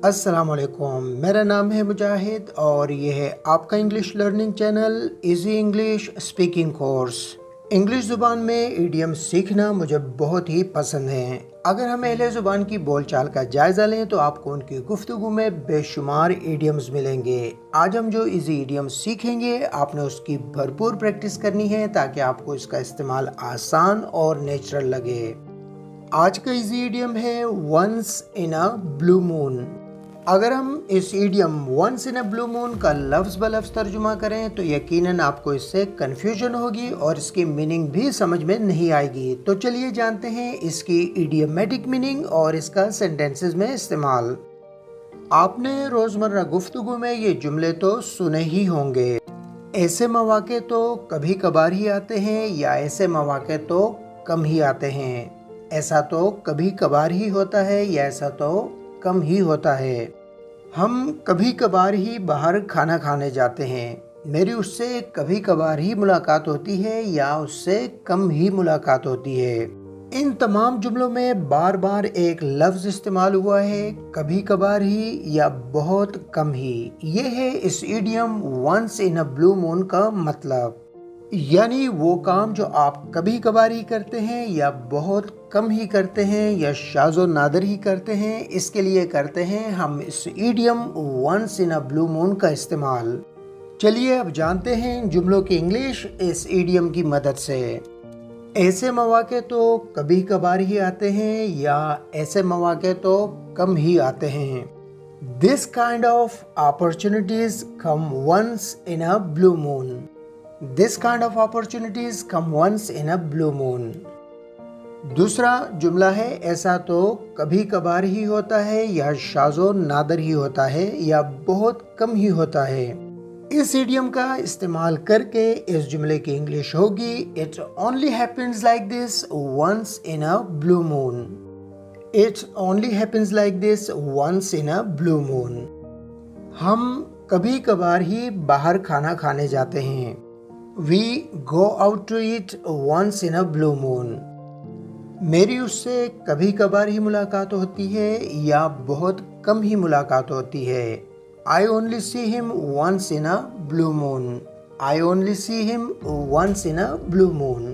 अस्सलाम वालेकुम। मेरा नाम है मुजाहिद और ये है आपका English learning channel easy English speaking course. English ज़ुबान में ईडियम सीखना मुझे बहुत ही पसंद है। अगर हम अहले ज़ुबान की बोलचाल का जायज़ा लें तो आपको उनकी गुफ्तगू में बेशुमार ईडियम्स मिलेंगे। आज हम जो इजी ईडियम सीखेंगे आपने उसकी भरपूर प्रैक्टिस करनी है ताकि आपको इसका इस्तेमाल आसान और नेचुरल लगे। आज का इजी ईडियम है once in a blue moon. अगर हम इस idiom once in a blue moon का लफ्ज़ ब लफ्ज़ तर्जुमा करें तो यकीनन आपको इससे कन्फ्यूजन होगी और इसकी मीनिंग भी समझ में नहीं आएगी। तो चलिए जानते हैं इसकी इडियमेटिक मीनिंग और इसका सेंटेंसेस में इस्तेमाल। आपने रोज़मर्रा गुफ्तगू में ये जुमले तो सुने ही होंगे। ऐसे मौके तो कभी कभार ही आते हैं या ऐसे मौके तो कम ही आते हैं। ऐसा तो कभी कभार ही होता है या ऐसा तो कम ही होता है। हम कभी कभार ही बाहर खाना खाने जाते हैं। मेरी उससे कभी कभार ही मुलाकात होती है या उससे कम ही मुलाकात होती है। इन तमाम जुमलों में बार बार एक लफ्ज़ इस्तेमाल हुआ है, कभी कभार ही या बहुत कम ही। ये है इस idiom once in a blue moon का मतलब, यानी वो काम जो आप कभी कभार ही करते हैं या बहुत कम ही करते हैं या शाज़ो नादर ही करते हैं, इसके लिए करते हैं हम इस idiom once in a blue moon का इस्तेमाल। चलिए अब जानते हैं जुमलों की इंग्लिश इस इडियम की मदद से। ऐसे मौके तो कभी कभार ही आते हैं या ऐसे मौके तो कम ही आते हैं। This kind of opportunities come once in a blue moon. This kind of opportunities come once in a blue moon. दूसरा जुमला है ऐसा तो कभी कभार ही होता है या शाज़ो नादर ही होता है या बहुत कम ही होता है। इस इडियम का इस्तेमाल करके इस जुमले की इंग्लिश होगी It only happens like this once in a blue moon. It only happens like this once in a blue moon. हम कभी कभार ही बाहर खाना खाने जाते हैं। We go out to eat once in a blue moon. मेरी उससे कभी कभार ही मुलाकात होती है या बहुत कम ही मुलाकात होती है। I only see him once in a blue moon. I only see him once in a blue moon.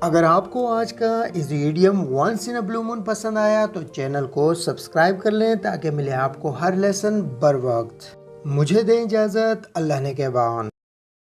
अगर आपको आज का इस idiom once in a blue moon पसंद आया तो चैनल को सब्सक्राइब कर लें ताकि मिले आपको हर लेसन बर वक्त। मुझे दें इजाज़त, अल्लाह ने के बान।